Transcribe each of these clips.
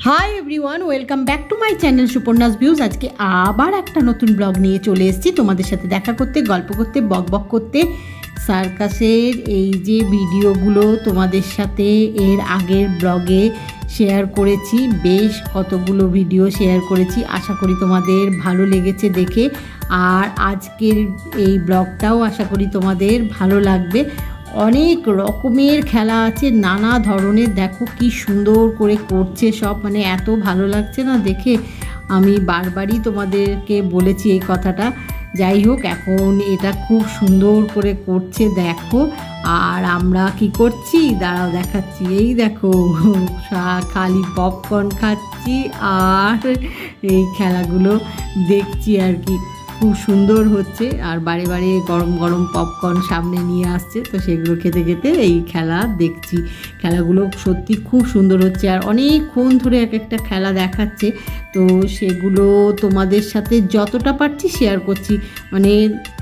Hi everyone, welcome back to my channel Suparna's views. আজকে আবার একটা নতুন ব্লগ নিয়ে চলে এসেছি তোমাদের সাথে দেখা করতে, গল্প করতে, বক করতে। সার্কাসের এই যে ভিডিওগুলো তোমাদের সাথে এর আগের ব্লগে শেয়ার করেছি, বেশ কতগুলো ভিডিও শেয়ার করেছি। আশা করি তোমাদের ভালো লেগেছে দেখে, আর আজকের এই ব্লগটাও আশা করি তোমাদের ভালো লাগবে। অনেক রকমের খেলা আছে, নানা ধরনের। দেখো কি সুন্দর করে করছে সব, মানে এত ভালো লাগছে না দেখে। আমি বারবারই তোমাদেরকে বলেছি এই কথাটা। যাই হোক, এখন এটা খুব সুন্দর করে করছে দেখো। আর আমরা কি করছি দাঁড়াও দেখাচ্ছি। এই দেখো খালি পপকর্ন খাচ্ছি আর এই খেলাগুলো দেখছি আর কি। খুব সুন্দর হচ্ছে, আর বারে বারে গরম গরম পপকর্ন সামনে নিয়ে আসছে, তো সেগুলো খেতে খেতে এই খেলা দেখছি। খেলাগুলো সত্যি খুব সুন্দর হচ্ছে, আর অনেকক্ষণ ধরে এক একটা খেলা দেখাচ্ছে। তো সেগুলো তোমাদের সাথে যতটা পারছি শেয়ার করছি। মানে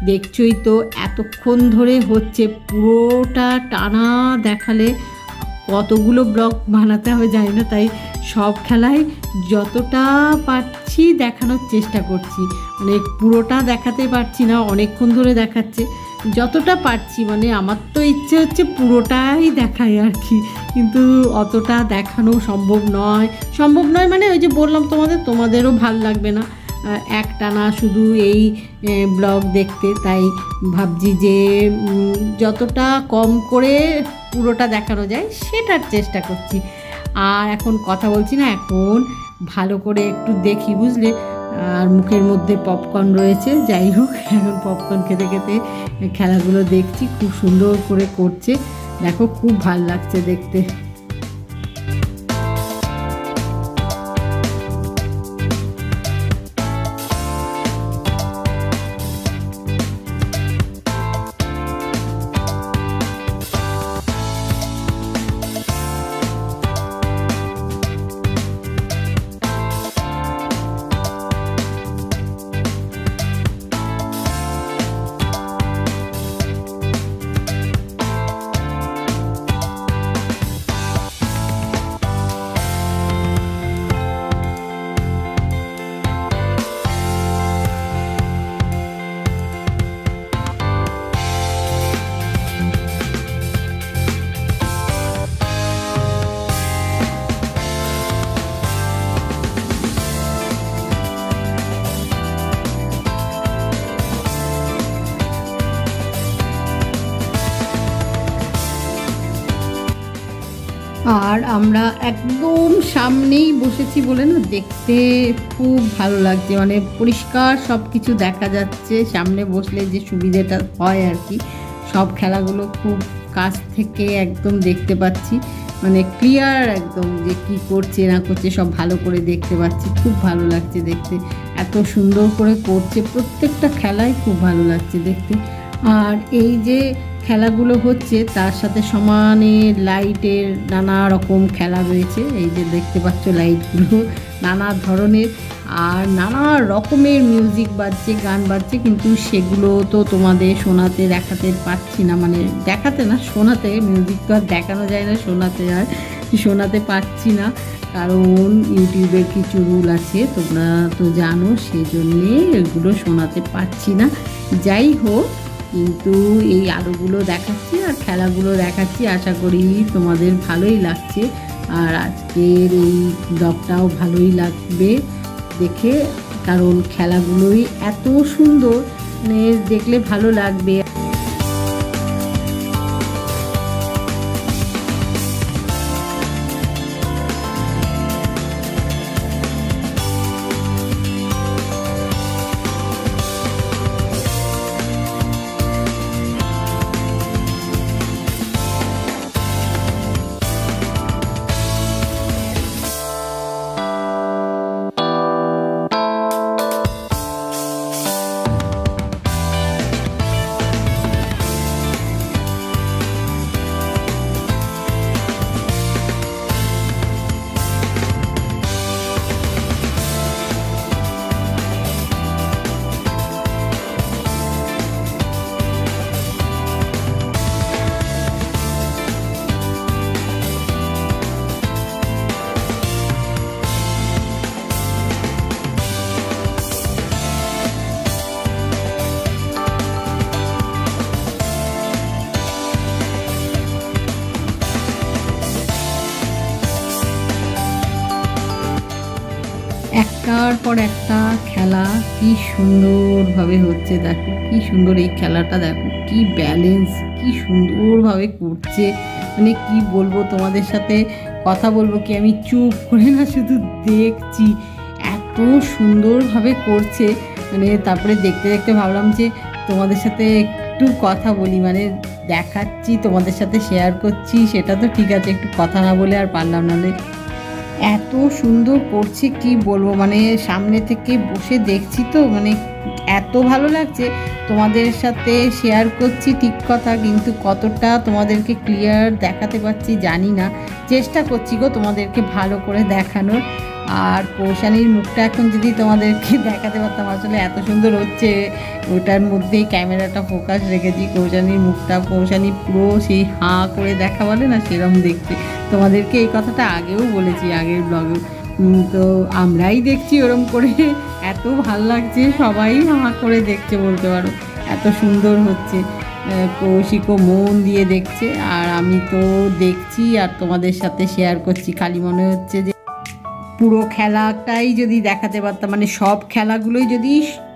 দেখছই তো এতক্ষণ ধরে হচ্ছে, পুরোটা টানা দেখালে কতগুলো ব্লগ বানাতে হবে জানি না, তাই সব খেলায় যতটা পারছি দেখানোর চেষ্টা করছি। মানে পুরোটা দেখাতে পারছি না, অনেকক্ষণ ধরে দেখাচ্ছে। যতটা পারছি, মানে আমার তো ইচ্ছে হচ্ছে পুরোটাই দেখাই আর কি, কিন্তু অতটা দেখানো সম্ভব নয়। মানে ওই যে বললাম তোমাদেরও ভাল লাগবে না একটানা শুধু এই ব্লগ দেখতে। তাই ভাবছি যে যতটা কম করে পুরোটা দেখানো যায় সেটার চেষ্টা করছি। আর এখন কথা বলছি না, এখন ভালো করে একটু দেখি, বুঝলে। আর মুখের মধ্যে পপকর্ন রয়েছে। যাই হোক, এখন পপকর্ন খেতে খেতে খেলাগুলো দেখছি। খুব সুন্দর করে করছে দেখো, খুব ভাল লাগছে দেখতে। আর আমরা একদম সামনেই বসেছি বলে না, দেখতে খুব ভালো লাগছে। মানে পরিষ্কার সব কিছু দেখা যাচ্ছে সামনে বসলে, যে সুবিধাটা হয় আর কি। সব খেলাগুলো খুব কাছ থেকে একদম দেখতে পাচ্ছি, মানে ক্লিয়ার একদম, যে কি করছে না করছে সব ভালো করে দেখতে পাচ্ছি। খুব ভালো লাগছে দেখতে, এত সুন্দর করে করছে প্রত্যেকটা খেলাই, খুব ভালো লাগছে দেখতে। আর এই যে খেলাগুলো হচ্ছে তার সাথে সমানে লাইটের নানা রকম খেলা রয়েছে। এই যে দেখতে পাচ্ছ লাইটগুলো নানা ধরনের, আর নানা রকমের মিউজিক বাজছে, গান বাজছে, কিন্তু সেগুলো তো তোমাদের শোনাতে দেখাতে পারছি না। মানে দেখাতে না, শোনাতে। মিউজিক তো আর দেখানো যায় না, শোনাতে পারছি না, কারণ ইউটিউবের কিছু রুল আছে তোমরা তো জানো, সেই জন্যে এগুলো শোনাতে পারছি না। যাই হোক, কিন্তু এই আলোগুলো দেখাচ্ছি আর খেলাগুলো দেখাচ্ছি, আশা করি তোমাদের ভালোই লাগছে। আর আজকের এই ব্লগটাও ভালোই লাগবে দেখে, কারণ খেলাগুলোই এত সুন্দর, মানে দেখলে ভালো লাগবে। একটার পর একটা খেলা কি সুন্দরভাবে হচ্ছে। দেখো কি সুন্দর এই খেলাটা, দেখো কি ব্যালেন্স, কি সুন্দরভাবে করছে। মানে কি বলবো, তোমাদের সাথে কথা বলবো কি, আমি চুপ করে না শুধু দেখছি, এত সুন্দরভাবে করছে। মানে তারপরে দেখতে দেখতে ভাবলাম যে তোমাদের সাথে একটু কথা বলি, মানে দেখাচ্ছি তোমাদের সাথে শেয়ার করছি, সেটা তো ঠিক আছে, একটু কথা না বলে আর পারলাম না। এত সুন্দর করছে কি বলবো, মানে সামনে থেকে বসে দেখছি তো, মানে এত ভালো লাগছে। তোমাদের সাথে শেয়ার করছি ঠিক কথা, কিন্তু কতটা তোমাদেরকে ক্লিয়ার দেখাতে পারছি জানি না। চেষ্টা করছি গো তোমাদেরকে ভালো করে দেখানোর। আর কৌশানীর মুখটা এখন যদি তোমাদেরকে দেখাতে পারতাম, আসলে এত সুন্দর হচ্ছে, ওটার মধ্যেই ক্যামেরাটা ফোকাস রেখেছি কৌশানীর মুখটা। কৌশানী পুরো সেই হাঁ করে দেখা বলে না, সেরকম দেখছে। তোমাদেরকে এই কথাটা আগেও বলেছি, আগের ব্লগেও। তো আমরাই দেখছি ওরম করে, এত ভাল লাগছে, সবাই হাঁ করে দেখছে বলতে পারো, এত সুন্দর হচ্ছে। কৌশিকও মন দিয়ে দেখছে, আর আমি তো দেখছি আর তোমাদের সাথে শেয়ার করছি। খালি মনে হচ্ছে যে পুরো খেলাটাই যদি দেখাতে পারতাম, মানে সব খেলাগুলোই যদি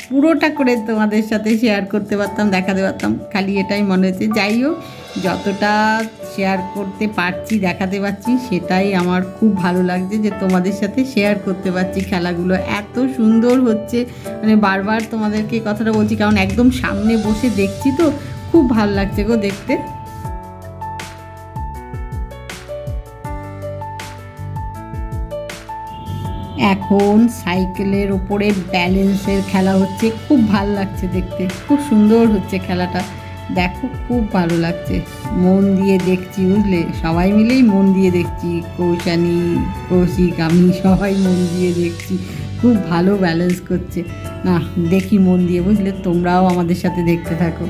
পুরোটা করে তোমাদের সাথে শেয়ার করতে পারতাম, দেখাতে পারতাম, খালি এটাই মনে হচ্ছে। যাই হোক, যতটা শেয়ার করতে পারছি, দেখাতে পারছি, সেটাই আমার খুব ভালো লাগছে যে তোমাদের সাথে শেয়ার করতে পারছি। খেলাগুলো এত সুন্দর হচ্ছে, মানে বারবার তোমাদেরকে এই কথাটা বলছি, কারণ একদম সামনে বসে দেখছি তো, খুব ভালো লাগছে গো দেখতে। এখন সাইকেলের ওপরে ব্যালেন্সের খেলা হচ্ছে, খুব ভালো লাগছে দেখতে, খুব সুন্দর হচ্ছে খেলাটা। দেখো খুব ভালো লাগছে, মন দিয়ে দেখছি, বুঝলে, সবাই মিলেই মন দিয়ে দেখছি, কৌশানী, কৌশিক, আমি সবাই মন দিয়ে দেখছি। খুব ভালো ব্যালেন্স করছে না, দেখি মন দিয়ে, বুঝলে, তোমরাও আমাদের সাথে দেখতে থাকো।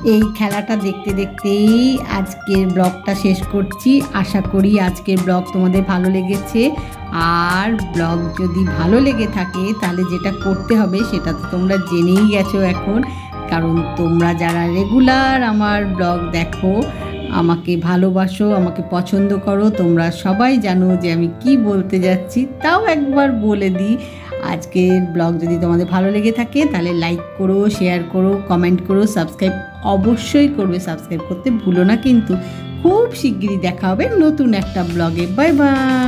এই খেলাটা দেখতে দেখতেই আজকের ব্লগটা শেষ করছি। আশা করি আজকের ব্লগ তোমাদের ভালো লেগেছে। আর ব্লগ যদি ভালো লেগে থাকে তাহলে যেটা করতে হবে সেটা তো তোমরা জেনেই গেছো এখন, কারণ তোমরা যারা রেগুলার আমার ব্লগ দেখো, আমাকে ভালোবাসো, আমাকে পছন্দ করো, তোমরা সবাই জানো যে আমি কি বলতে যাচ্ছি। তাও একবার বলে দিই, আজকের ব্লগ যদি তোমাদের ভালো লেগে থাকে তাহলে লাইক করো, শেয়ার করো, কমেন্ট করো, সাবস্ক্রাইব অবশ্যই করবে। সাবস্ক্রাইব করতে ভুলো না কিন্তু। খুব শিগগিরই দেখা হবে নতুন একটা ব্লগে। Bye bye.